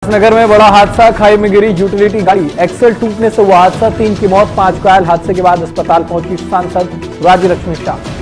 नगर में बड़ा हादसा, खाई में गिरी यूटिलिटी गाड़ी, एक्सेल टूटने से हुआ हादसा, 3 की मौत 5 घायल। हादसे के बाद अस्पताल पहुंची सांसद राज्य लक्ष्मी शाह।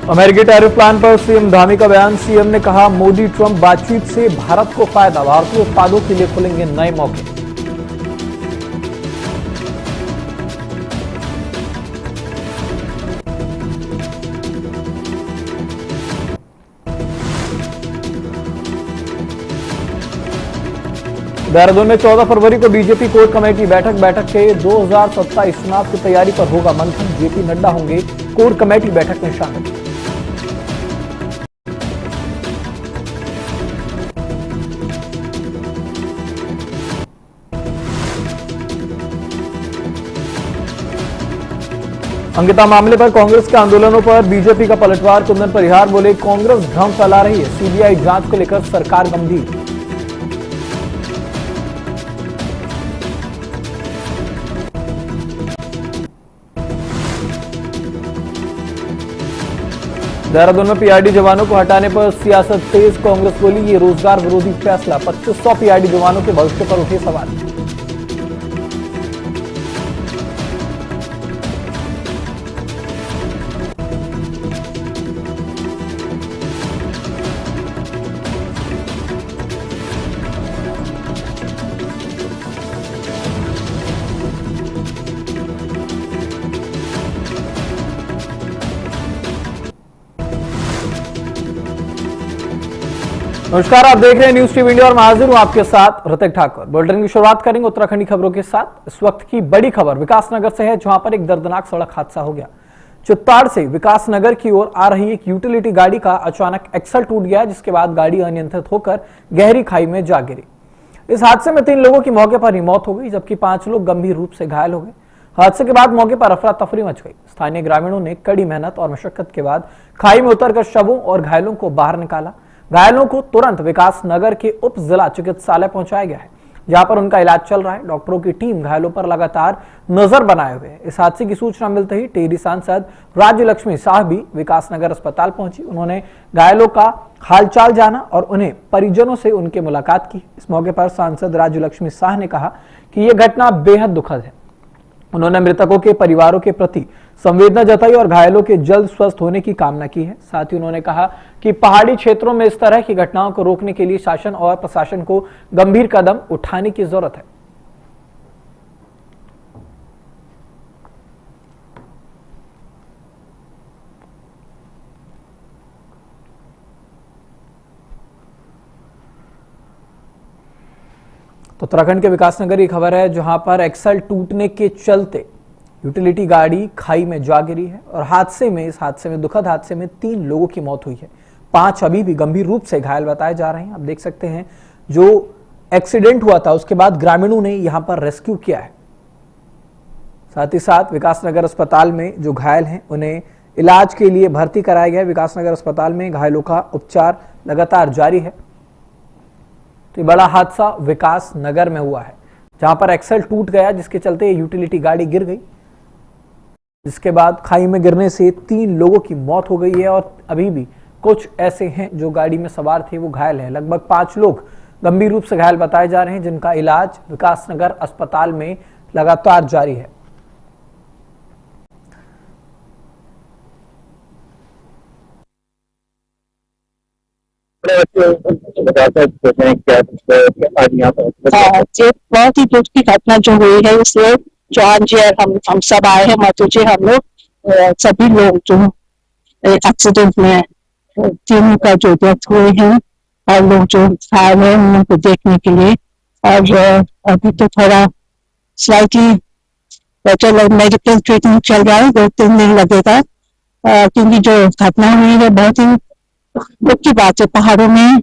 अमेरिकी टैरिफ प्लान पर सीएम धामी का बयान, सीएम ने कहा मोदी ट्रंप बातचीत से भारत को फायदा, भारतीय उत्पादों के लिए खुलेंगे नए मौके। देहरादून में 14 फरवरी को बीजेपी कोर कमेटी बैठक के 2027 चुनाव की तैयारी पर होगा मंथन, जेपी नड्डा होंगे कोर कमेटी बैठक में शामिल। अंकिता मामले पर कांग्रेस के आंदोलनों पर बीजेपी का पलटवार, कुंदन परिहार बोले कांग्रेस भ्रम फैला रही है, सीबीआई जांच को लेकर सरकार गंभीर। देहरादून में पीआरडी जवानों को हटाने पर सियासत तेज, कांग्रेस बोली ये रोजगार विरोधी फैसला, 2500 पीआरडी जवानों के भविष्य पर उठे सवाल। नमस्कार, आप देख रहे हैं न्यूज टीवी इंडिया और मैं हाजिर हूं आपके साथ ऋतिक ठाकुर। बुलेटिन की शुरुआत करेंगे उत्तराखंडी खबरों के साथ। इस वक्त की बड़ी खबर विकासनगर से है, जहां पर एक दर्दनाक सड़क हादसा हो गया। चित्ताड़ से विकासनगर की ओर आ रही एक यूटिलिटी गाड़ी का अचानक एक्सल टूट गया, जिसके बाद गाड़ी अनियंत्रित होकर गहरी खाई में जा गिरी। इस हादसे में 3 लोगों की मौके पर ही मौत हो गई, जबकि 5 लोग गंभीर रूप से घायल हो गए। हादसे के बाद मौके पर अफरा तफरी मच गई। स्थानीय ग्रामीणों ने कड़ी मेहनत और मशक्कत के बाद खाई में उतरकर शवों और घायलों को बाहर निकाला। घायलों को तुरंत विकास नगर के उप जिला चिकित्सालय पहुंचाया गया है, जहां पर उनका इलाज चल रहा है। डॉक्टरों की टीम घायलों पर लगातार नजर बनाए हुए है। इस हादसे की सूचना मिलते ही टेहरी सांसद राज्य लक्ष्मी शाह भी विकासनगर अस्पताल पहुंची। उन्होंने घायलों का हालचाल जाना और उन्हें परिजनों से उनके मुलाकात की। इस मौके पर सांसद राज्य लक्ष्मी शाह ने कहा कि यह घटना बेहद दुखद है। उन्होंने मृतकों के परिवारों के प्रति संवेदना जताई और घायलों के जल्द स्वस्थ होने की कामना की है। साथ ही उन्होंने कहा कि पहाड़ी क्षेत्रों में इस तरह की घटनाओं को रोकने के लिए शासन और प्रशासन को गंभीर कदम उठाने की जरूरत है। तो उत्तराखंड के विकासनगर की खबर है, जहां पर एक्सल टूटने के चलते यूटिलिटी गाड़ी खाई में जा गिरी है और इस हादसे में दुखद हादसे में 3 लोगों की मौत हुई है। 5 अभी भी गंभीर रूप से घायल बताए जा रहे हैं। आप देख सकते हैं, जो एक्सीडेंट हुआ था उसके बाद ग्रामीणों ने यहां पर रेस्क्यू किया है। साथ ही साथ विकासनगर अस्पताल में जो घायल हैं उन्हें इलाज के लिए भर्ती कराया गया है। विकासनगर अस्पताल में घायलों का उपचार लगातार जारी है। तो बड़ा हादसा विकास नगर में हुआ है, जहां पर एक्सल टूट गया, जिसके चलते यूटिलिटी गाड़ी गिर गई, जिसके बाद खाई में गिरने से 3 लोगों की मौत हो गई है और अभी भी कुछ ऐसे हैं जो गाड़ी में सवार थे वो घायल हैं। लगभग 5 लोग गंभीर रूप से घायल बताए जा रहे हैं, जिनका इलाज विकासनगर अस्पताल में लगातार जारी है। ये बहुत ही दुख की घटना जो हुई है, इसलिए जॉन जी और हम सब आए हैं, मातू जी, हम लोग सभी लोग जो एक्सीडेंट में 3 का जो डेथ हुए हैं और लोग जो घायल हैं उनको देखने के लिए। और अभी तो थोड़ा स्लाइटली चलो मेडिकल ट्रीटमेंट चल रहा है, 2-3 दिन लगेगा, क्योंकि जो घटना हुई है बहुत ही दुख की बात है। पहाड़ों में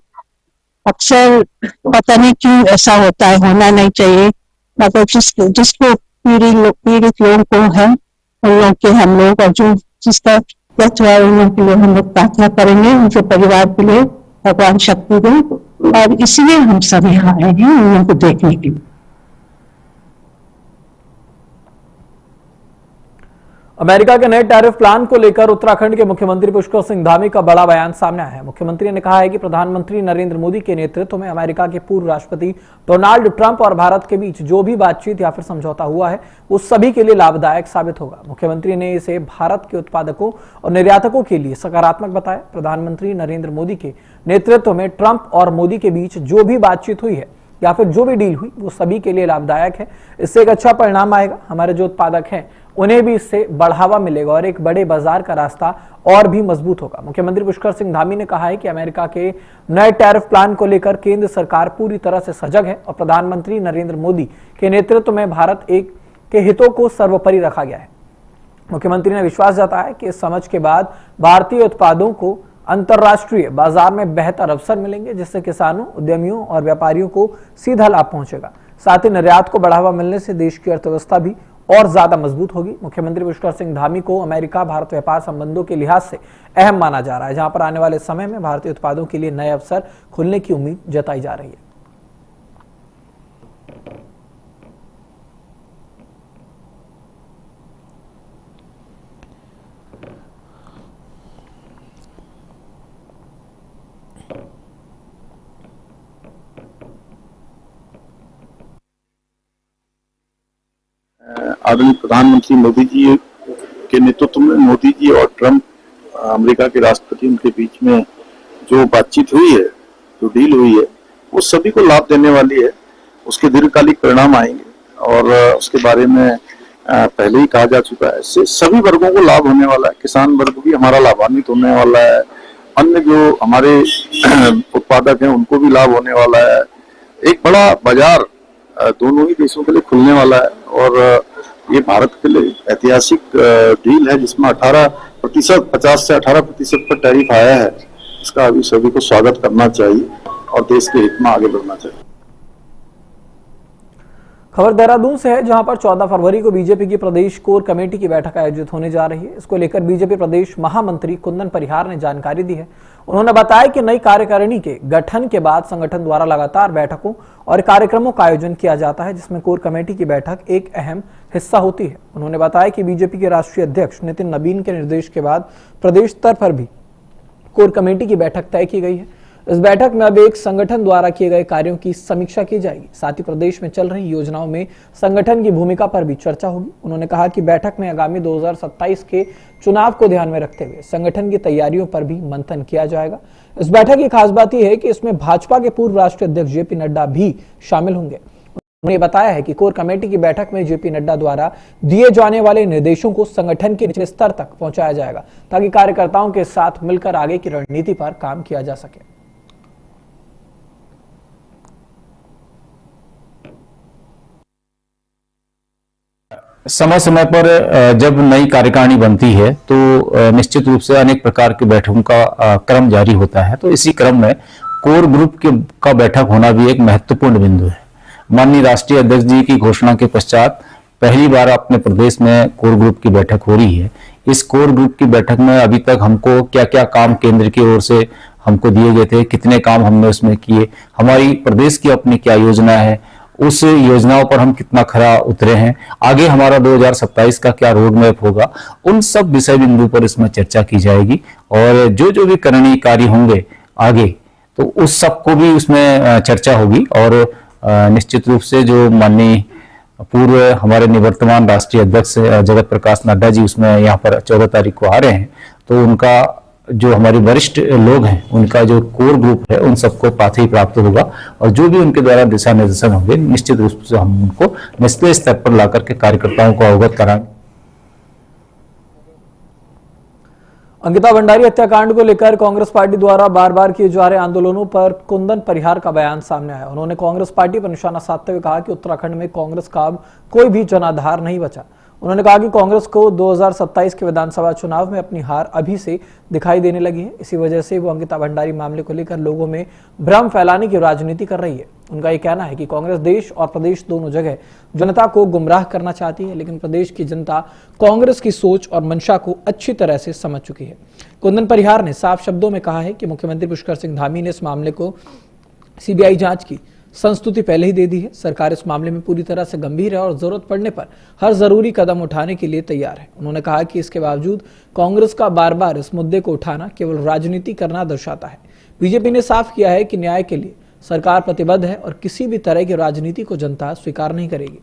अक्सर पता नहीं क्यों ऐसा होता है, होना नहीं चाहिए। मतलब जिसको पीड़ित लोगों को है, उन लोग के हम लोग, और जो जिसका डेथ हुआ है उन लोग के लिए हम लोग प्रार्थना करेंगे, उनके परिवार के लिए भगवान शक्ति दे। और इसलिए हम सब यहाँ आए हैं उन लोगों को देखने के लिए। अमेरिका के नए टैरिफ प्लान को लेकर उत्तराखंड के मुख्यमंत्री पुष्कर सिंह धामी का बड़ा बयान सामने आया है। मुख्यमंत्री ने कहा है कि प्रधानमंत्री नरेंद्र मोदी के नेतृत्व में अमेरिका के पूर्व राष्ट्रपति डोनाल्ड ट्रंप और भारत के बीच जो भी बातचीत या फिर समझौता हुआ है वो सभी के लिए लाभदायक साबित होगा। मुख्यमंत्री ने इसे भारत के उत्पादकों और निर्यातकों के लिए सकारात्मक बताया। प्रधानमंत्री नरेंद्र मोदी के नेतृत्व में ट्रंप और मोदी के बीच जो भी बातचीत हुई है या फिर जो भी डील हुई वो सभी के लिए लाभदायक है। इससे एक अच्छा परिणाम आएगा, हमारे जो उत्पादक हैं उन्हें भी इससे बढ़ावा मिलेगा और एक बड़े बाजार का रास्ता और भी मजबूत होगा। मुख्यमंत्री पुष्कर सिंह धामी ने कहा है कि अमेरिका के नए टैरिफ प्लान को लेकर केंद्र सरकार पूरी तरह से सजग है और प्रधानमंत्री नरेंद्र मोदी के नेतृत्व में भारत एक के हितों को सर्वोपरि रखा गया है। मुख्यमंत्री ने विश्वास जताया कि इस समझ के बाद भारतीय उत्पादों को अंतर्राष्ट्रीय बाजार में बेहतर अवसर मिलेंगे, जिससे किसानों, उद्यमियों और व्यापारियों को सीधा लाभ पहुंचेगा। साथ ही निर्यात को बढ़ावा मिलने से देश की अर्थव्यवस्था भी और ज्यादा मजबूत होगी। मुख्यमंत्री पुष्कर सिंह धामी को अमेरिका भारत व्यापार संबंधों के लिहाज से अहम माना जा रहा है, जहां पर आने वाले समय में भारतीय उत्पादों के लिए नए अवसर खुलने की उम्मीद जताई जा रही है। आदरणीय प्रधानमंत्री मोदी जी के नेतृत्व में मोदी जी और ट्रंप अमेरिका के राष्ट्रपति उनके बीच में जो बातचीत हुई है, जो डील हुई है, वो सभी को लाभ देने वाली है। उसके दीर्घकालिक परिणाम आएंगे और उसके बारे में पहले ही कहा जा चुका है। इससे सभी वर्गों को लाभ होने वाला है। किसान वर्ग भी हमारा लाभान्वित होने वाला है, अन्य जो हमारे उत्पादक हैं उनको भी लाभ होने वाला है। एक बड़ा बाजार दोनों ही देशों के लिए खुलने वाला है और ये भारत के लिए ऐतिहासिक डील है, जिसमें 18%, 50 से 18% पर टैरिफ आया है। इसका अभी सभी को स्वागत करना चाहिए और देश के हित में आगे बढ़ना चाहिए। खबर देहरादून से है, जहां पर 14 फरवरी को बीजेपी की प्रदेश कोर कमेटी की बैठक आयोजित होने जा रही है। इसको लेकर बीजेपी प्रदेश महामंत्री कुंदन परिहार ने जानकारी दी है। उन्होंने बताया कि नई कार्यकारिणी के गठन के बाद संगठन द्वारा लगातार बैठकों और कार्यक्रमों का आयोजन किया जाता है, जिसमें कोर कमेटी की बैठक एक अहम हिस्सा होती है। उन्होंने बताया कि बीजेपी के राष्ट्रीय अध्यक्ष नितिन नबीन के निर्देश के बाद प्रदेश स्तर पर भी कोर कमेटी की बैठक तय की गई है। इस बैठक में अब एक संगठन द्वारा किए गए कार्यों की समीक्षा की जाएगी। साथ ही प्रदेश में चल रही योजनाओं में संगठन की भूमिका पर भी चर्चा होगी। उन्होंने कहा कि बैठक में आगामी 2027 के चुनाव को ध्यान में रखते हुए संगठन की तैयारियों पर भी मंथन किया जाएगा। इस बैठक की खास बात यह है कि इसमें भाजपा के पूर्व राष्ट्रीय अध्यक्ष जेपी नड्डा भी शामिल होंगे। उन्होंने बताया है कि कोर कमेटी की बैठक में जेपी नड्डा द्वारा दिए जाने वाले निर्देशों को संगठन के निचले स्तर तक पहुंचाया जाएगा, ताकि कार्यकर्ताओं के साथ मिलकर आगे की रणनीति पर काम किया जा सके। समय समय पर जब नई कार्यकारिणी बनती है तो निश्चित रूप से अनेक प्रकार की बैठकों का क्रम जारी होता है। तो इसी क्रम में कोर ग्रुप का बैठक होना भी एक महत्वपूर्ण बिंदु है। माननीय राष्ट्रीय अध्यक्ष जी की घोषणा के पश्चात पहली बार अपने प्रदेश में कोर ग्रुप की बैठक हो रही है। इस कोर ग्रुप की बैठक में अभी तक हमको क्या क्या काम केंद्र की ओर से हमको दिए गए थे, कितने काम हमने उसमें किए, हमारी प्रदेश की अपनी क्या योजना है, उस योजनाओं पर हम कितना खरा उतरे हैं, आगे हमारा 2027 का क्या रोड मैप होगा, उन सब विषय बिंदु पर इसमें चर्चा की जाएगी। और जो जो भी करणीय कार्य होंगे आगे, तो उस सब को भी उसमें चर्चा होगी। और निश्चित रूप से जो माननीय पूर्व हमारे निवर्तमान राष्ट्रीय अध्यक्ष जगत प्रकाश नड्डा जी उसमें यहाँ पर 14 तारीख को आ रहे हैं, तो उनका जो हमारे वरिष्ठ लोग हैं उनका जो कोर ग्रुप है उन सबको पाथी प्राप्त होगा और जो भी उनके द्वारा दिशा निर्देशन होंगे निश्चित रूप से हम उनको निचले स्तर पर लाकर के कार्यकर्ताओं को अवगत कराएंगे। अंकिता भंडारी हत्याकांड को लेकर कांग्रेस पार्टी द्वारा बार बार किए जा रहे आंदोलनों पर कुंदन परिहार का बयान सामने आया। उन्होंने कांग्रेस पार्टी पर निशाना साधते हुए कहा कि उत्तराखंड में कांग्रेस का अब कोई भी जनाधार नहीं बचा। उन्होंने कहा कि कांग्रेस को 2027 के विधानसभा चुनाव में अपनी हार अभी से दिखाई देने लगी है। इसी वजह से वो अंकिता भंडारी मामले को लेकर लोगों में भ्रम फैलाने की राजनीति कर रही है। उनका ये कहना है कि कांग्रेस देश और प्रदेश दोनों जगह जनता को गुमराह करना चाहती है, लेकिन प्रदेश की जनता कांग्रेस की सोच और मंशा को अच्छी तरह से समझ चुकी है। कुंदन परिहार ने साफ शब्दों में कहा है कि मुख्यमंत्री पुष्कर सिंह धामी ने इस मामले को सीबीआई जांच की संस्तुति पहले ही दे दी है। सरकार इस मामले में पूरी तरह से गंभीर है और जरूरत पड़ने पर हर जरूरी कदम उठाने के लिए तैयार है। उन्होंने कहा कि इसके बावजूद कांग्रेस का बार बार इस मुद्दे को उठाना केवल राजनीति करना दर्शाता है। बीजेपी ने साफ किया है कि न्याय के लिए सरकार प्रतिबद्ध है और किसी भी तरह की राजनीति को जनता स्वीकार नहीं करेगी।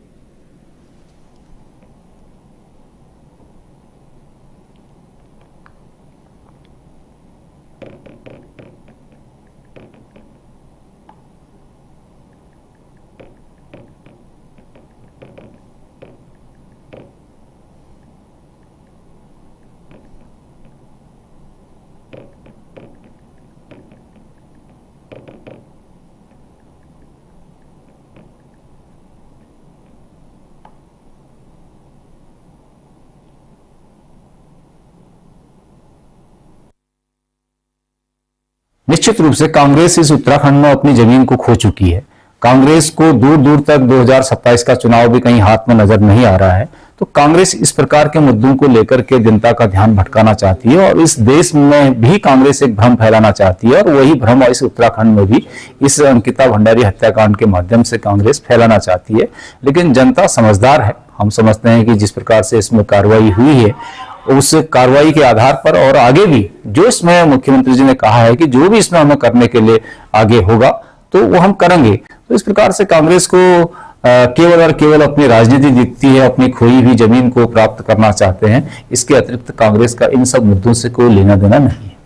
निश्चित रूप से कांग्रेस इस उत्तराखंड में अपनी जमीन को खो चुकी है। कांग्रेस को दूर दूर तक 2027 का चुनाव भी कहीं हाथ में नजर नहीं आ रहा है। तो कांग्रेस इस प्रकार के मुद्दों को लेकर के जनता का ध्यान भटकाना चाहती है और इस देश में भी कांग्रेस एक भ्रम फैलाना चाहती है और वही भ्रम इस उत्तराखंड में भी इस अंकिता भंडारी हत्याकांड के माध्यम से कांग्रेस फैलाना चाहती है। लेकिन जनता समझदार है। हम समझते हैं कि जिस प्रकार से इसमें कार्रवाई हुई है उस कार्रवाई के आधार पर और आगे भी जो इसमें मुख्यमंत्री जी ने कहा है कि जो भी इसमें हमें करने के लिए आगे होगा तो वो हम करेंगे। तो इस प्रकार से कांग्रेस को केवल और केवल अपनी राजनीति दिखती है, अपनी खोई हुई जमीन को प्राप्त करना चाहते हैं। इसके अतिरिक्त कांग्रेस का इन सब मुद्दों से कोई लेना देना नहीं है।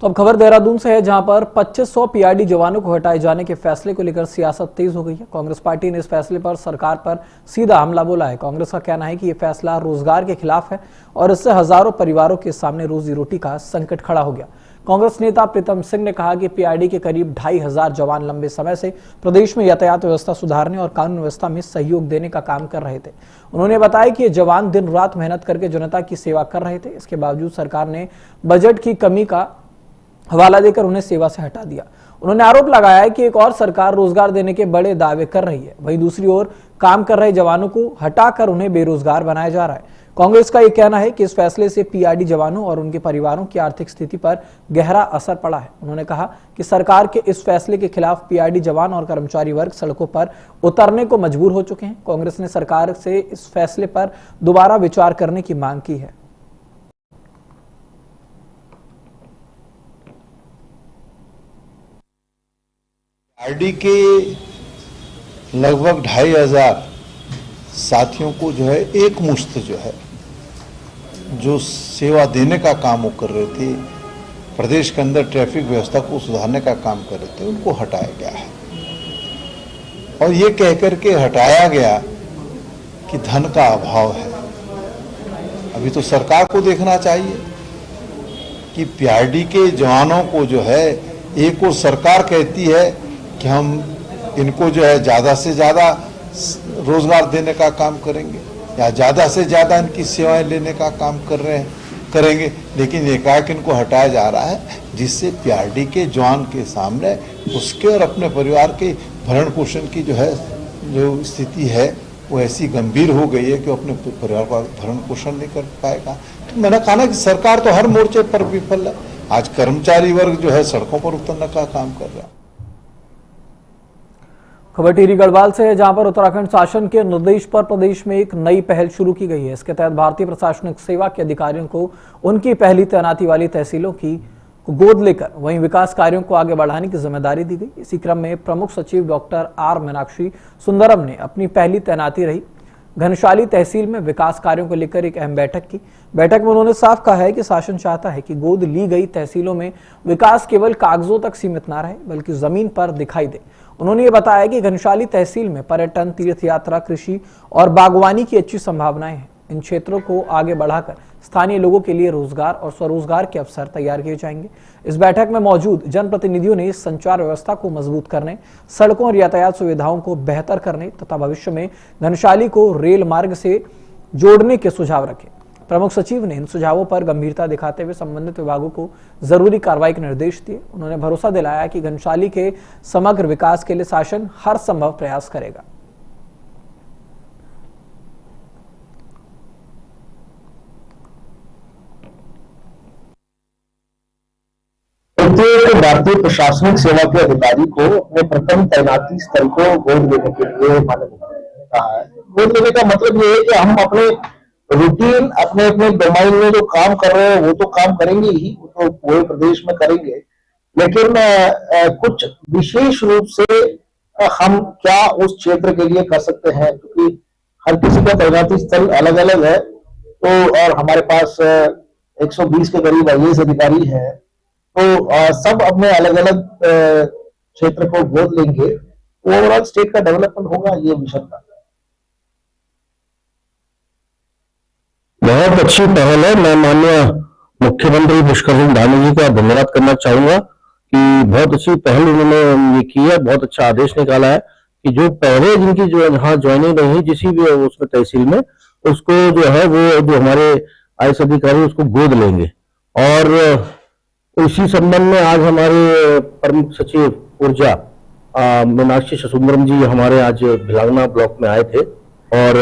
तो अब खबर देहरादून से है, जहां पर 2500 पीआरडी जवानों को हटाए जाने के फैसले को लेकर सियासत तेज हो गई है। कांग्रेस पार्टी ने इस फैसले पर सरकार पर सीधा हमला बोला है। कांग्रेस का कहना है कि यह फैसला रोजगार के खिलाफ है और इससे हजारों परिवारों के सामने रोजी रोटी का संकट खड़ा हो गया। कांग्रेस नेता प्रीतम सिंह ने कहा कि पीआरडी के करीब 2500 जवान लंबे समय से प्रदेश में यातायात व्यवस्था सुधारने और कानून व्यवस्था में सहयोग देने का काम कर रहे थे। उन्होंने बताया कि ये जवान दिन रात मेहनत करके जनता की सेवा कर रहे थे। इसके बावजूद सरकार ने बजट की कमी का हवाला देकर उन्हें सेवा से हटा दिया। उन्होंने आरोप लगाया है कि एक और सरकार रोजगार देने के बड़े दावे कर रही है, वहीं दूसरी ओर काम कर रहे जवानों को हटाकर उन्हें बेरोजगार बनाया जा रहा है। कांग्रेस का यह कहना है कि इस फैसले से पीआरडी जवानों और उनके परिवारों की आर्थिक स्थिति पर गहरा असर पड़ा है। उन्होंने कहा कि सरकार के इस फैसले के खिलाफ पीआरडी जवान और कर्मचारी वर्ग सड़कों पर उतरने को मजबूर हो चुके हैं। कांग्रेस ने सरकार से इस फैसले पर दोबारा विचार करने की मांग की है। पीआरडी के लगभग 2500 साथियों को जो है एक मुश्त जो है जो सेवा देने का काम वो कर रहे थे, प्रदेश के अंदर ट्रैफिक व्यवस्था को सुधारने का काम कर रहे थे, उनको हटाया गया है। और ये कह करके हटाया गया कि धन का अभाव है। अभी तो सरकार को देखना चाहिए कि पीआरडी के जवानों को जो है, एक और सरकार कहती है कि हम इनको जो है ज़्यादा से ज़्यादा रोजगार देने का काम करेंगे या ज़्यादा से ज़्यादा इनकी सेवाएं लेने का काम करेंगे, लेकिन एकाएक इनको हटाया जा रहा है, जिससे पीआरडी के जवान के सामने उसके और अपने परिवार के भरण पोषण की जो स्थिति है वो ऐसी गंभीर हो गई है कि वो अपने परिवार का भरण पोषण नहीं कर पाएगा। तो मैंने कहा ना कि सरकार तो हर मोर्चे पर विफल है। आज कर्मचारी वर्ग जो है सड़कों पर उतरने का काम कर रहा है। खबर टिहरी गढ़वाल से है, जहां पर उत्तराखंड शासन के निर्देश पर प्रदेश में एक नई पहल शुरू की गई है। इसके तहत भारतीय प्रशासनिक सेवा के अधिकारियों को उनकी पहली तैनाती वाली तहसीलों की गोद लेकर वहीं विकास कार्यों को आगे बढ़ाने की जिम्मेदारी दी गई। इसी क्रम में प्रमुख सचिव डॉक्टर आर मीनाक्षी सुंदरम ने अपनी पहली तैनाती रही घनशाली तहसील में विकास कार्यों को लेकर एक अहम बैठक की। बैठक में उन्होंने साफ कहा है कि शासन चाहता है कि गोद ली गई तहसीलों में विकास केवल कागजों तक सीमित न रहे बल्कि जमीन पर दिखाई दे। उन्होंने ये बताया कि घनशाली तहसील में पर्यटन, तीर्थ यात्रा, कृषि और बागवानी की अच्छी संभावनाएं हैं। इन क्षेत्रों को आगे बढ़ाकर स्थानीय लोगों के लिए रोजगार और स्वरोजगार के अवसर तैयार किए जाएंगे। इस बैठक में मौजूद जनप्रतिनिधियों ने संचार व्यवस्था को मजबूत करने, सड़कों और यातायात सुविधाओं को बेहतर करने तथा भविष्य में घनसाली को रेल मार्ग से जोड़ने के सुझाव रखे। प्रमुख सचिव ने इन सुझावों पर गंभीरता दिखाते हुए संबंधित विभागों को जरूरी कार्रवाई के निर्देश दिए। उन्होंने भरोसा दिलाया कि घनसाली के समग्र विकास के लिए शासन हर संभव प्रयास करेगा। प्रत्येक भारतीय प्रशासनिक सेवा के अधिकारी को अपने प्रथम तैनाती स्थल को गोद लेने के लिए माननीय मुख्यमंत्री ने कहा है। गोद लेने का मतलब ये है कि हम अपने रूटीन अपने अपने डोमाइन में जो काम कर रहे हैं वो तो काम करेंगे ही, वो तो पूरे प्रदेश में करेंगे, लेकिन कुछ विशेष रूप से हम क्या उस क्षेत्र के लिए कर सकते हैं, क्योंकि हर किसी का तैनाती स्थल अलग अलग है। तो और हमारे पास 120 के करीब IAS अधिकारी हैं, तो सब अपने अलग अलग क्षेत्र को गोद लेंगे, ओवरऑल स्टेट का डेवलपमेंट होगा, ये मिशन था। बहुत अच्छी पहल है। मैं माननीय मुख्यमंत्री पुष्कर सिंह धामी जी का धन्यवाद करना चाहूंगा कि बहुत अच्छी पहल उन्होंने ये की है, बहुत अच्छा आदेश निकाला है कि जो पहले जिनकी जो यहाँ ज्वाइनिंग नहीं जिसी भी उसमें तहसील में, उसको जो है वो जो हमारे IAS अधिकारी उसको गोद लेंगे। और इसी संबंध में आज हमारे प्रमुख सचिव ऊर्जा मीनाक्षी सुंदरम जी हमारे आज भिलावना ब्लॉक में आए थे और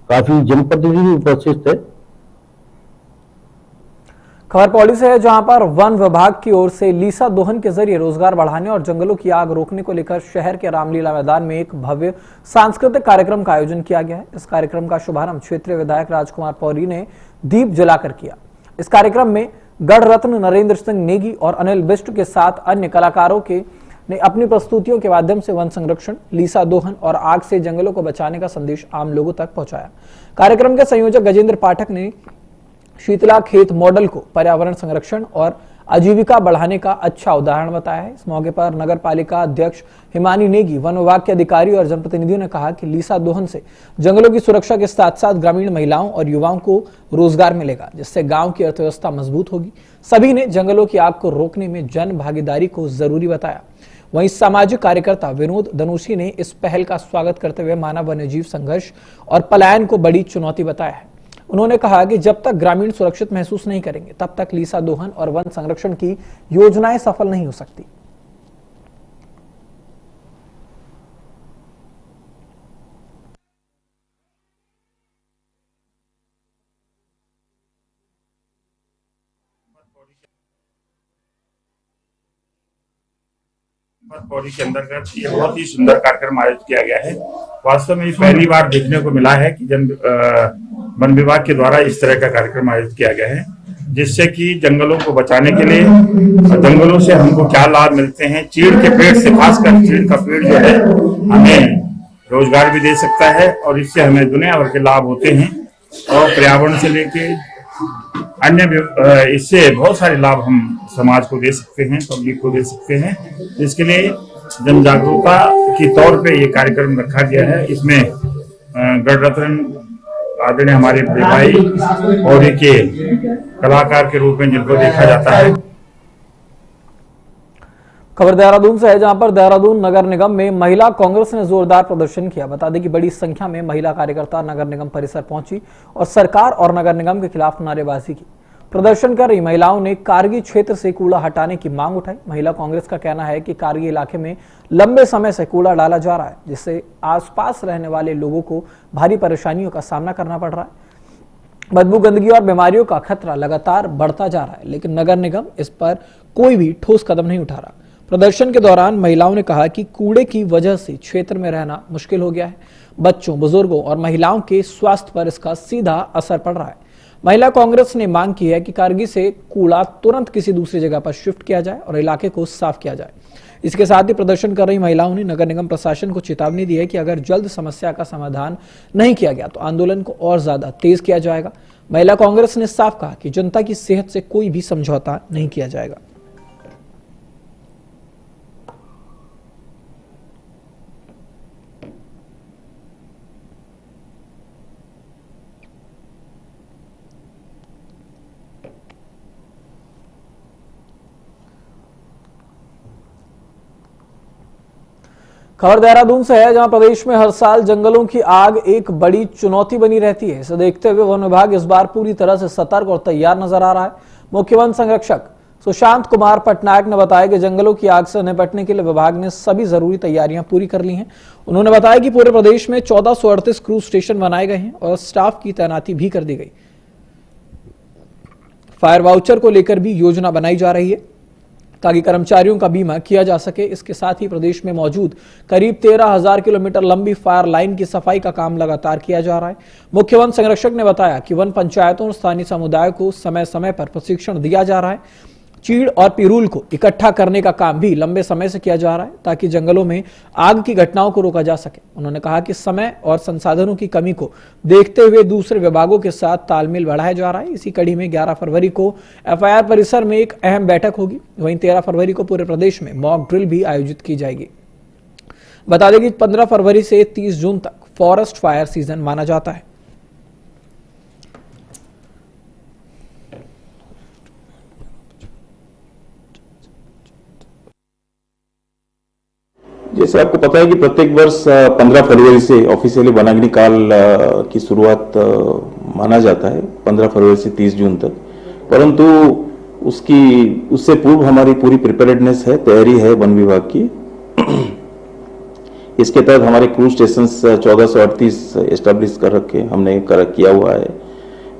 काफी जनप्रतिनिधि भी उपस्थित थे। खबर पौड़ी से है, जहां पर वन विभाग की ओर से लीसा दोहन के जरिए रोजगार बढ़ाने और जंगलों की आग रोकने को लेकर शहर के रामलीला मैदान में एक भव्य सांस्कृतिक कार्यक्रम का आयोजन किया गया है। इस कार्यक्रम का शुभारंभ क्षेत्रीय विधायक राजकुमार पौरी ने दीप जलाकर किया। इस कार्यक्रम में गढ़ रत्न नरेंद्र सिंह नेगी और अनिल बिष्ट के साथ अन्य कलाकारों ने अपनी प्रस्तुतियों के माध्यम से वन संरक्षण, लीसा दोहन और आग से जंगलों को बचाने का संदेश आम लोगों तक पहुंचाया। कार्यक्रम के संयोजक गजेंद्र पाठक ने शीतला खेत मॉडल को पर्यावरण संरक्षण और आजीविका बढ़ाने का अच्छा उदाहरण बताया है। इस मौके पर नगर पालिका अध्यक्ष हिमानी नेगी, वन विभाग के अधिकारी और जनप्रतिनिधियों ने कहा कि लीसा दोहन से जंगलों की सुरक्षा के साथ साथ ग्रामीण महिलाओं और युवाओं को रोजगार मिलेगा, जिससे गांव की अर्थव्यवस्था मजबूत होगी। सभी ने जंगलों की आग को रोकने में जन भागीदारी को जरूरी बताया। वहीं सामाजिक कार्यकर्ता विनोद धनुषी ने इस पहल का स्वागत करते हुए मानव वन्यजीव संघर्ष और पलायन को बड़ी चुनौती बताया है। उन्होंने कहा कि जब तक ग्रामीण सुरक्षित महसूस नहीं करेंगे तब तक लीसा दोहन और वन संरक्षण की योजनाएं सफल नहीं हो सकती। पौड़ी के अंतर्गत ये बहुत ही सुंदर कार्यक्रम आयोजित किया गया है। वास्तव में पहली बार देखने को मिला है कि वन विभाग के द्वारा इस तरह का कार्यक्रम आयोजित किया गया है, जिससे कि जंगलों को बचाने के लिए, जंगलों से हमको क्या लाभ मिलते हैं। चीड़ के पेड़ से, खासकर चीड़ का पेड़ जो है हमें रोजगार भी दे सकता है और इससे हमें दुनिया भर के लाभ होते हैं और पर्यावरण से लेके अन्य इससे बहुत सारे लाभ हम समाज को दे सकते हैं, पब्लिक को दे सकते हैं। इसके लिए जन जागरूकता के तौर पे ये कार्यक्रम रखा गया है। इसमें गढ़ रत्न आदरणीय हमारे भाई और के कलाकार के रूप में जिनको देखा जाता है। खबर देहरादून से है, जहां पर देहरादून नगर निगम में महिला कांग्रेस ने जोरदार प्रदर्शन किया। बता दें कि बड़ी संख्या में महिला कार्यकर्ता नगर निगम परिसर पहुंची और सरकार और नगर निगम के खिलाफ नारेबाजी की। प्रदर्शन कर रही महिलाओं ने कारगी क्षेत्र से कूड़ा हटाने की मांग उठाई। महिला कांग्रेस का कहना है कि कारगी इलाके में लंबे समय से कूड़ा डाला जा रहा है, जिससे आसपास रहने वाले लोगों को भारी परेशानियों का सामना करना पड़ रहा है। बदबू, गंदगी और बीमारियों का खतरा लगातार बढ़ता जा रहा है, लेकिन नगर निगम इस पर कोई भी ठोस कदम नहीं उठा रहा। प्रदर्शन के दौरान महिलाओं ने कहा कि कूड़े की वजह से क्षेत्र में रहना मुश्किल हो गया है। बच्चों, बुजुर्गों और महिलाओं के स्वास्थ्य पर इसका सीधा असर पड़ रहा है। महिला कांग्रेस ने मांग की है कि कारगी से कूड़ा तुरंत किसी दूसरी जगह पर शिफ्ट किया जाए और इलाके को साफ किया जाए। इसके साथ ही प्रदर्शन कर रही महिलाओं ने नगर निगम प्रशासन को चेतावनी दी है कि अगर जल्द समस्या का समाधान नहीं किया गया तो आंदोलन को और ज्यादा तेज किया जाएगा। महिला कांग्रेस ने साफ कहा कि जनता की सेहत से कोई भी समझौता नहीं किया जाएगा। खबर देहरादून से है, जहां प्रदेश में हर साल जंगलों की आग एक बड़ी चुनौती बनी रहती है। इसे देखते हुए वन विभाग इस बार पूरी तरह से सतर्क और तैयार नजर आ रहा है। मुख्य वन संरक्षक सुशांत कुमार पटनायक ने बताया कि जंगलों की आग से निपटने के लिए विभाग ने सभी जरूरी तैयारियां पूरी कर ली हैं। उन्होंने बताया कि पूरे प्रदेश में 1438 क्रूज स्टेशन बनाए गए हैं और स्टाफ की तैनाती भी कर दी गई। फायर वाउचर को लेकर भी योजना बनाई जा रही है ताकि कर्मचारियों का बीमा किया जा सके। इसके साथ ही प्रदेश में मौजूद करीब 13,000 किलोमीटर लंबी फायर लाइन की सफाई का काम लगातार किया जा रहा है। मुख्य वन संरक्षक ने बताया कि वन पंचायतों और स्थानीय समुदाय को समय समय पर प्रशिक्षण दिया जा रहा है। चीड़ और पिरूल को इकट्ठा करने का काम भी लंबे समय से किया जा रहा है ताकि जंगलों में आग की घटनाओं को रोका जा सके। उन्होंने कहा कि समय और संसाधनों की कमी को देखते हुए दूसरे विभागों के साथ तालमेल बढ़ाया जा रहा है। इसी कड़ी में 11 फरवरी को एफआईआर परिसर में एक अहम बैठक होगी। वहीं 13 फरवरी को पूरे प्रदेश में मॉक ड्रिल भी आयोजित की जाएगी। बता दें कि 15 फरवरी से 30 जून तक फॉरेस्ट फायर सीजन माना जाता है। जैसे आपको पता है कि प्रत्येक वर्ष 15 फरवरी से ऑफिशियली वनाग्नि काल की शुरुआत माना जाता है, 15 फरवरी से 30 जून तक। परंतु उससे पूर्व हमारी पूरी प्रिपेयर्डनेस है, तैयारी है वन विभाग की। इसके तहत हमारे क्रूज स्टेशन 1438 एस्टेब्लिश कर रखे हमने किया हुआ है।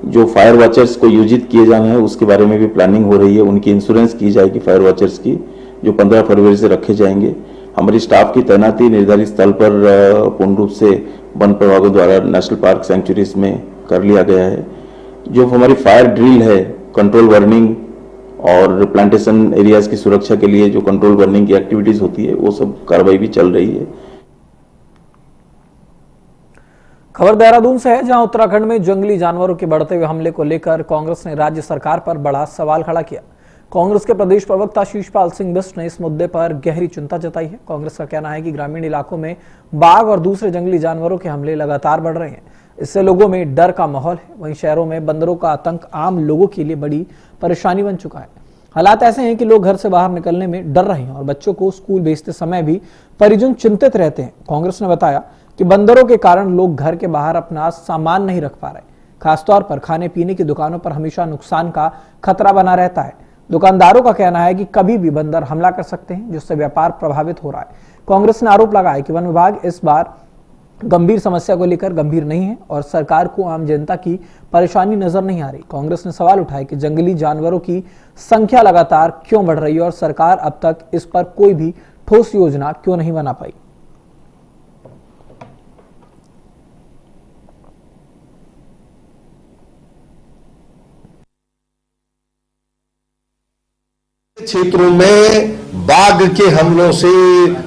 जो फायर वॉचर्स को योजित किए जाना है उसके बारे में भी प्लानिंग हो रही है। उनकी इंश्योरेंस की जाएगी फायर वॉचर्स की, जो 15 फरवरी से रखे जाएंगे। हमारी स्टाफ की तैनाती निर्धारित स्थल पर पूर्ण रूप से वन विभागों द्वारा नेशनल पार्क सेंचुरीज में कर लिया गया है। जो हमारी फायर ड्रिल है, कंट्रोल वार्निंग और प्लांटेशन एरियाज की सुरक्षा के लिए जो कंट्रोल वार्निंग की एक्टिविटीज होती है, वो सब कार्रवाई भी चल रही है। खबर देहरादून से है, जहां उत्तराखंड में जंगली जानवरों के बढ़ते हुए हमले को लेकर कांग्रेस ने राज्य सरकार पर बड़ा सवाल खड़ा किया। कांग्रेस के प्रदेश प्रवक्ता शीशपाल सिंह बिष्ट ने इस मुद्दे पर गहरी चिंता जताई है। कांग्रेस का कहना है कि ग्रामीण इलाकों में बाघ और दूसरे जंगली जानवरों के हमले लगातार बढ़ रहे हैं। इससे लोगों में डर का माहौल है। वहीं शहरों में बंदरों का आतंक आम लोगों के लिए बड़ी परेशानी बन चुका है। हालात ऐसे हैं कि लोग घर से बाहर निकलने में डर रहे हैं और बच्चों को स्कूल भेजते समय भी परिजन चिंतित रहते हैं। कांग्रेस ने बताया कि बंदरों के कारण लोग घर के बाहर अपना सामान नहीं रख पा रहे। खासतौर पर खाने पीने की दुकानों पर हमेशा नुकसान का खतरा बना रहता है। दुकानदारों का कहना है कि कभी भी बंदर हमला कर सकते हैं, जिससे व्यापार प्रभावित हो रहा है। कांग्रेस ने आरोप लगाया कि वन विभाग इस बार गंभीर समस्या को लेकर गंभीर नहीं है और सरकार को आम जनता की परेशानी नजर नहीं आ रही। कांग्रेस ने सवाल उठाया कि जंगली जानवरों की संख्या लगातार क्यों बढ़ रही है और सरकार अब तक इस पर कोई भी ठोस योजना क्यों नहीं बना पाई। क्षेत्रों में बाघ के हमलों से,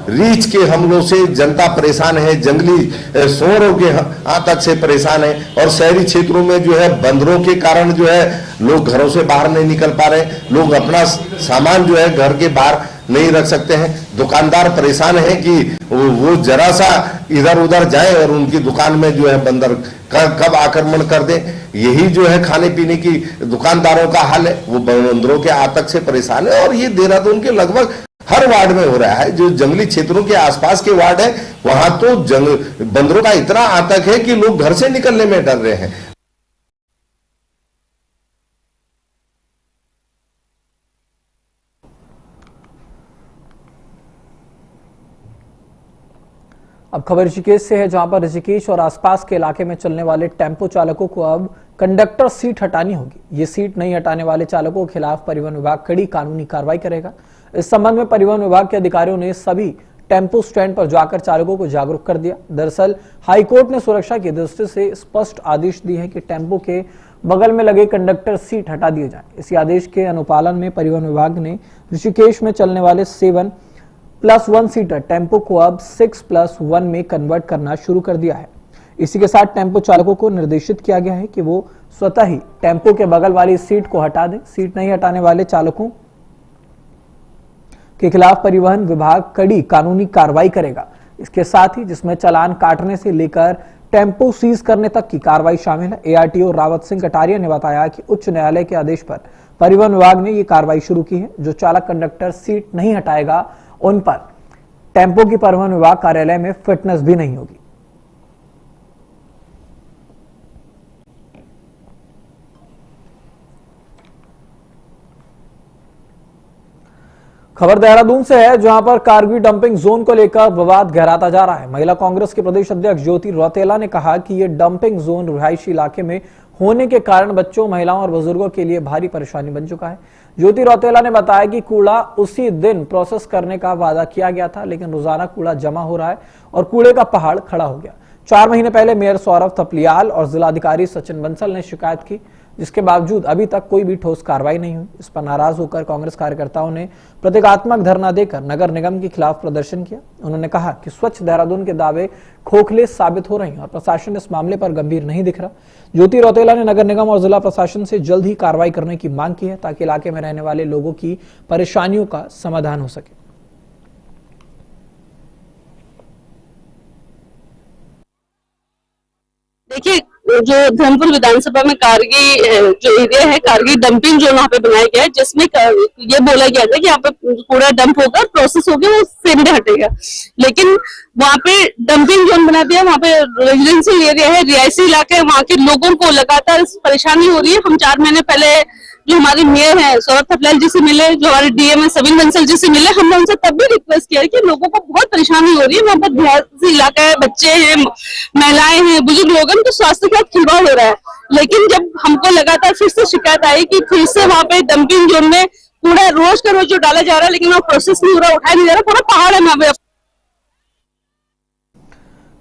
रीछ के हमलों से जनता परेशान है, जंगली सूअरों के आतंक से परेशान है और शहरी क्षेत्रों में जो है बंदरों के कारण जो है लोग घरों से बाहर नहीं निकल पा रहे। लोग अपना सामान जो है घर के बाहर नहीं रख सकते हैं। दुकानदार परेशान है कि वो जरा सा इधर उधर जाए और उनकी दुकान में जो है बंदर कब आक्रमण कर दे। यही जो है खाने पीने की दुकानदारों का हाल है, वो बंदरों के आतंक से परेशान है और ये देहरादून के लगभग हर वार्ड में हो रहा है। जो जंगली क्षेत्रों के आसपास के वार्ड है वहां तो बंदरों का इतना आतंक है कि लोग घर से निकलने में डर रहे हैं। अब खबर ऋषिकेश से है, जहां पर ऋषिकेश और आसपास के इलाके में चलने वाले टेम्पो चालकों को अब कंडक्टर सीट हटानी होगी। ये सीट नहीं हटाने वाले चालकों के खिलाफ परिवहन विभाग कड़ी कानूनी कार्रवाई करेगा। इस संबंध में परिवहन विभाग के अधिकारियों ने सभी टेम्पो स्टैंड पर जाकर चालकों को जागरूक कर दिया। दरअसल हाईकोर्ट ने सुरक्षा की दृष्टि से स्पष्ट आदेश दिए हैं कि टेम्पो के बगल में लगे कंडक्टर सीट हटा दिए जाए। इसी आदेश के अनुपालन में परिवहन विभाग ने ऋषिकेश में चलने वाले 7+1 सीटर टेम्पो को अब 6+1 में कन्वर्ट करना शुरू कर दिया है। इसी के साथ टेम्पो चालकों को निर्देशित किया गया है कि वो स्वतः ही टेम्पो के बगल वाली सीट को हटा दें। सीट नहीं हटाने वाले चालकों के खिलाफ परिवहन विभाग कड़ी कानूनी कार्रवाई करेगा। इसके साथ ही जिसमें चालान काटने से लेकर टेम्पो सीज करने तक की कार्रवाई शामिल है। एआरटीओ रावत सिंह कटारिया ने बताया कि उच्च न्यायालय के आदेश पर परिवहन विभाग ने ये कार्रवाई शुरू की है। जो चालक कंडक्टर सीट नहीं हटाएगा उन पर टेम्पो की परिवहन विभाग कार्यालय में फिटनेस भी नहीं होगी। खबर देहरादून से है, जहां पर कारगी डंपिंग जोन को लेकर विवाद गहराता जा रहा है। महिला कांग्रेस के प्रदेश अध्यक्ष ज्योति रौतेला ने कहा कि यह डंपिंग जोन रिहायशी इलाके में होने के कारण बच्चों, महिलाओं और बुजुर्गों के लिए भारी परेशानी बन चुका है। ज्योति रौतेला ने बताया कि कूड़ा उसी दिन प्रोसेस करने का वादा किया गया था, लेकिन रोजाना कूड़ा जमा हो रहा है और कूड़े का पहाड़ खड़ा हो गया। 4 महीने पहले मेयर सौरभ थपलियाल और जिलाधिकारी सचिन बंसल ने शिकायत की, जिसके बावजूद अभी तक कोई भी ठोस कार्रवाई नहीं हुई। इस पर नाराज होकर कांग्रेस कार्यकर्ताओं ने प्रतीकात्मक धरना देकर नगर निगम के खिलाफ प्रदर्शन किया। उन्होंने कहा कि स्वच्छ देहरादून के दावे खोखले साबित हो रहे हैं और प्रशासन इस मामले पर गंभीर नहीं दिख रहा। ज्योति रौतेला ने नगर निगम और जिला प्रशासन से जल्द ही कार्रवाई करने की मांग की है, ताकि इलाके में रहने वाले लोगों की परेशानियों का समाधान हो सके। देखिए, जो धर्मपुर विधानसभा में कारगी जो एरिया है, कारगी डंपिंग जोन वहाँ पे बनाया गया है, जिसमें ये बोला गया था कि यहाँ पे पूरा डंप होगा, प्रोसेस होगा, वो सेम डे हटेगा। लेकिन वहाँ पे डंपिंग जोन बना दिया। वहाँ पे रेजिडेंशियल एरिया है, रिहायशी इलाका है, वहाँ के लोगों को लगातार परेशानी हो रही है। हम 4 महीने पहले जो हमारे मेयर हैं सौरभ थपलियाल जी से मिले, जो हमारे डीएम है सचिन बंसल जी से मिले। हमने उनसे तब भी रिक्वेस्ट किया कि लोगों को बहुत परेशानी हो रही है, वहाँ पर रिहायशी इलाका है, बच्चे हैं, महिलाएं हैं, बुजुर्ग लोग हैं, तो स्वास्थ्य का खिलवाड़ हो रहा है। लेकिन जब हमको लगातार फिर से शिकायत आई कि फिर से वहाँ पे डंपिंग जोन में कूड़ा रोज का रोज जो डाला जा रहा है, लेकिन वहाँ प्रोसेस नहीं हो रहा, उठाया नहीं जा रहा, पूरा पहाड़ है वहाँ पे।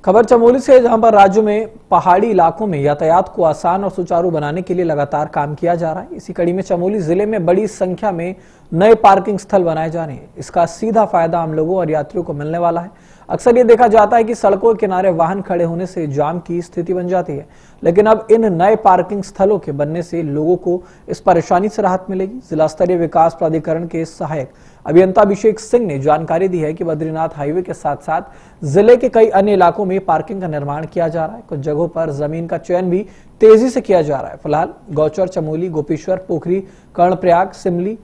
खबर चमोली से, जहां पर राज्य में पहाड़ी इलाकों में यातायात को आसान और सुचारू बनाने के लिए लगातार काम किया जा रहा है। इसी कड़ी में चमोली जिले में बड़ी संख्या में नए पार्किंग स्थल बनाए जा रहे हैं। इसका सीधा फायदा आम लोगों और यात्रियों को मिलने वाला है। अक्सर ये देखा जाता है कि सड़कों के किनारे वाहन खड़े होने से जाम की स्थिति बन जाती है, लेकिन अब इन नए पार्किंग स्थलों के बनने से लोगों को इस परेशानी से राहत मिलेगी। जिला स्तरीय विकास प्राधिकरण के सहायक अभियंता अभिषेक सिंह ने जानकारी दी है कि बद्रीनाथ हाईवे के साथ साथ जिले के कई अन्य इलाकों में पार्किंग का निर्माण किया जा रहा है। कुछ जगहों पर जमीन का चयन भी तेजी से किया जा रहा है। फिलहाल गौचर, चमोली, गोपेश्वर, पोखरी, कर्णप्रयाग, सिमली,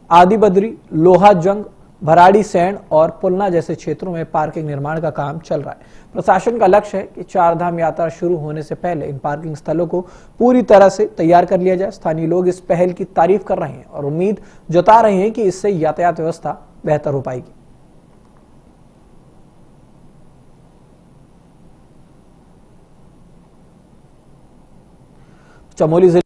आदि बद्री, लोहा जंग, भराड़ी सैंड और पुलना जैसे क्षेत्रों में पार्किंग निर्माण का काम चल रहा है। प्रशासन का लक्ष्य है कि 4 धाम यात्रा शुरू होने से पहले इन पार्किंग स्थलों को पूरी तरह से तैयार कर लिया जाए। स्थानीय लोग इस पहल की तारीफ कर रहे हैं और उम्मीद जता रहे हैं कि इससे यातायात व्यवस्था बेहतर हो पाएगी। चमोली जिले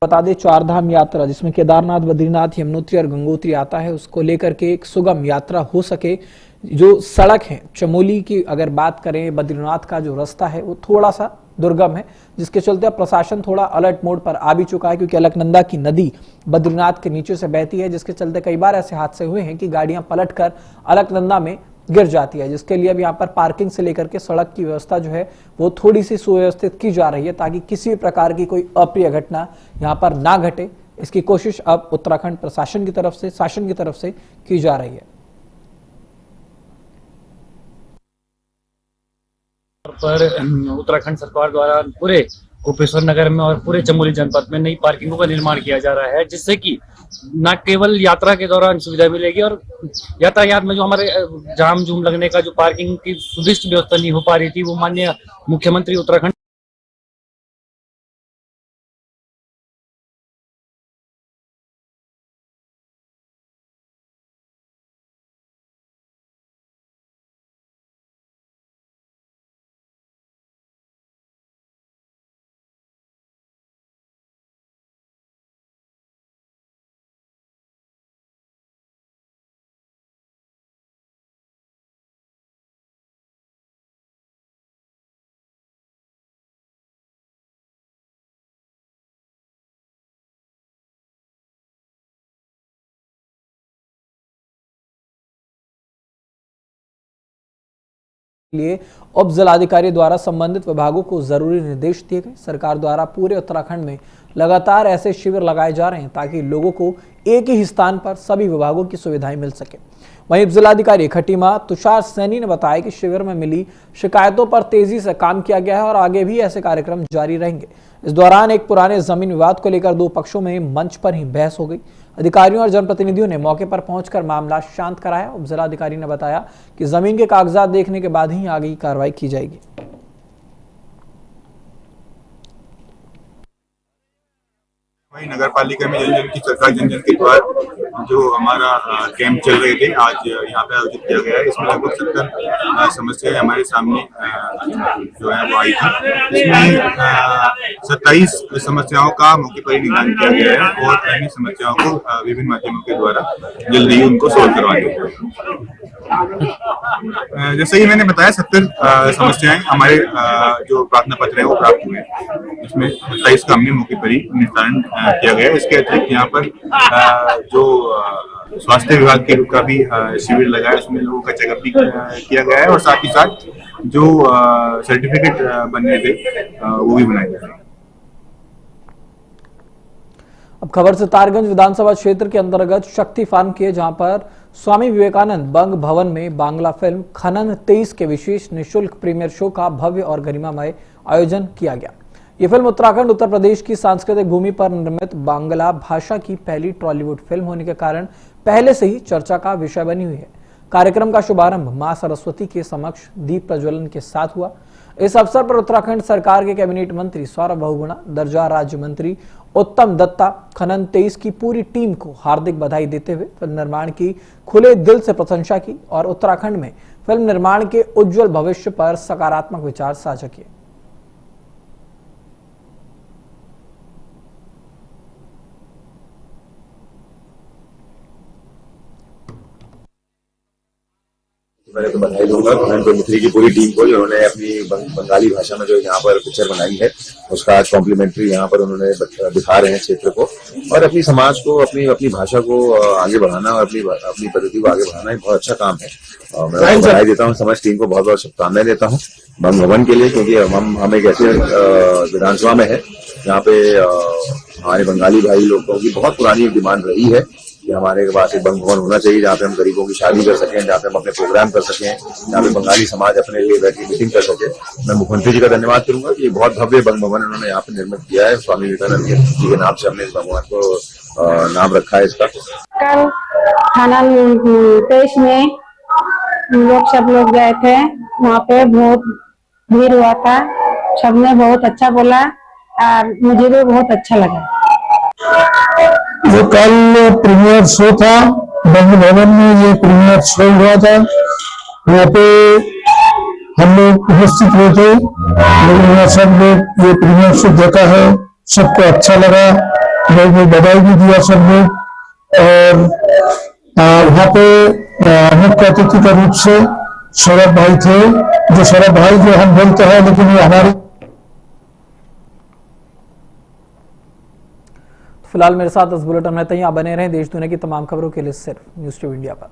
बता दें, 4 धाम यात्रा जिसमें केदारनाथ, बद्रीनाथ, यमुनोत्री और गंगोत्री आता है, उसको लेकर के एक सुगम यात्रा हो सके। जो सड़क है चमोली की अगर बात करें, बद्रीनाथ का जो रास्ता है वो थोड़ा सा दुर्गम है, जिसके चलते अब प्रशासन थोड़ा अलर्ट मोड पर आ भी चुका है, क्योंकि अलकनंदा की नदी बद्रीनाथ के नीचे से बहती है, जिसके चलते कई बार ऐसे हादसे हुए हैं कि गाड़ियां पलटकर अलकनंदा में गिर जाती है, जिसके लिए अब यहाँ पर पार्किंग से लेकर के सड़क की व्यवस्था जो है वो थोड़ी सी सुव्यवस्थित की जा रही है, ताकि किसी भी प्रकार की कोई अप्रिय घटना यहाँ पर ना घटे। इसकी कोशिश अब उत्तराखंड प्रशासन की तरफ से, शासन की तरफ से की जा रही है। पर उत्तराखंड सरकार द्वारा पूरे गोपेश्वर नगर में और पूरे चमोली जनपद में नई पार्किंगों का निर्माण किया जा रहा है, जिससे कि न केवल यात्रा के दौरान सुविधा मिलेगी और यातायात में जो हमारे जाम जूम लगने का जो पार्किंग की सुदृढ़ व्यवस्था नहीं हो पा रही थी, वो माननीय मुख्यमंत्री उत्तराखंड लिए उप जिलाधिकारी द्वारा संबंधित विभागों को जरूरी निर्देश दिए गए। सरकार द्वारा पूरे उत्तराखंड में लगातार ऐसे शिविर लगाए जा रहे हैं, ताकि लोगों को एक ही स्थान पर सभी विभागों की सुविधाएं मिल सके। वहीं उप जिलाधिकारी खटीमा तुषार सैनी ने बताया कि शिविर में मिली शिकायतों पर तेजी से काम किया गया है और आगे भी ऐसे कार्यक्रम जारी रहेंगे। इस दौरान एक पुराने जमीन विवाद को लेकर दो पक्षों में मंच पर ही बहस हो गई। अधिकारियों और जनप्रतिनिधियों ने मौके पर पहुंचकर मामला शांत कराया। उप जिलाधिकारी ने बताया कि जमीन के कागजात देखने के बाद ही आगे की कार्रवाई की जाएगी। वही नगर पालिका में जन जन की सरकार जन जन के द्वार जो हमारा कैंप चल रहे थे, आज यहाँ पे आयोजित किया गया है। इसमें लगभग 70 समस्याएं हमारे सामने जो है वो आई थी। इसमें 27 समस्याओं का मौके पर ही निदान किया गया है और अन्य समस्याओं को विभिन्न माध्यमों के द्वारा जल्दी ही उनको सोल्व करवा दिया। जैसे ही मैंने बताया 70 समस्याएं हमारे जो प्रार्थना पत्र है वो प्राप्त हुए हैं। इसमें 27 का हमने मौके पर ही निस्तारण किया गया। इसके अतिरिक्त यहाँ पर जो स्वास्थ्य विभाग के का भी शिविर लगा है, उसमें लोगों का चेकअप भी किया गया है और साथ ही साथ जो सर्टिफिकेट बनने थे वो भी बनाए गए। अब खबर से तारगंज विधानसभा क्षेत्र के अंतर्गत शक्ति फार्म की है, जहां पर स्वामी विवेकानंद बंग भवन में बांग्ला फिल्म खनन 23 के विशेष निःशुल्क प्रीमियर शो का भव्य और गरिमामय आयोजन किया गया। ये फिल्म उत्तराखंड उत्तर प्रदेश की सांस्कृतिक भूमि पर निर्मित बांग्ला भाषा की पहली टॉलीवुड फिल्म होने के कारण पहले से ही चर्चा का विषय बनी हुई है। कार्यक्रम का शुभारंभ मां सरस्वती के समक्ष दीप प्रज्वलन के साथ हुआ। इस अवसर पर उत्तराखंड सरकार के कैबिनेट मंत्री सौरभ बहुगुणा, दर्जा राज्य मंत्री उत्तम दत्ता, खनन 23 की पूरी टीम को हार्दिक बधाई देते हुए फिल्म निर्माण की खुले दिल से प्रशंसा की और उत्तराखंड में फिल्म निर्माण के उज्जवल भविष्य पर सकारात्मक विचार साझा किए। मैंने तो बधाई दूंगा खनन 23 की पूरी टीम को, जिन्होंने अपनी बंगाली भाषा में जो यहाँ पर पिक्चर बनाई है उसका आज कॉम्प्लीमेंट्री यहाँ पर उन्होंने दिखा रहे हैं क्षेत्र को, और अपनी समाज को अपनी भाषा को आगे बढ़ाना और अपनी पद्धति को आगे बढ़ाना एक बहुत अच्छा काम है। मैं बधाई देता हूँ, समझ टीम को बहुत बहुत शुभकामनाएं देता हूँ बंग भवन के लिए, क्योंकि हम एक ऐसे विधानसभा में है जहाँ पे हमारे बंगाली भाई लोगों की बहुत पुरानी डिमांड रही है कि हमारे पास एक बंग भवन होना चाहिए जहाँ पे हम गरीबों की शादी कर सकें, जहाँ पे हम अपने प्रोग्राम कर सकें, जहाँ पे बंगाली समाज अपने लिए बैठ के मीटिंग कर सके। मैं मुख्यमंत्री जी का धन्यवाद करूंगा कि बहुत भव्य बंग भवन उन्होंने यहाँ पे निर्मित किया है। स्वामी विवेकानंद जी के नाम से हमने इस बंग भवन को नाम रखा है इसका। कल खनन 23 में सब लोग गए थे, वहाँ पे बहुत भीड़ हुआ था, सबने बहुत अच्छा बोला और मुझे भी बहुत अच्छा लगा। जो कल प्रीमियर शो था बंग भवन में, ये प्रीमियर शो हुआ था, वहाँ पे हम लोग उपस्थित हुए थे, लेकिन सब लोग ये प्रीमियर शो देखा है, सबको अच्छा लगा, लोगों को बधाई भी दिया सब लोग। और वहाँ पे मुख्य अतिथि के रूप से सौरभ भाई थे, जो सौरभ भाई जो हम बोलते हैं लेकिन ये हमारे। फिलहाल मेरे साथ इस बुलेटिन में इतना ही। आप बने रहें देश दुनिया की तमाम खबरों के लिए सिर्फ न्यूज़ 2 इंडिया पर।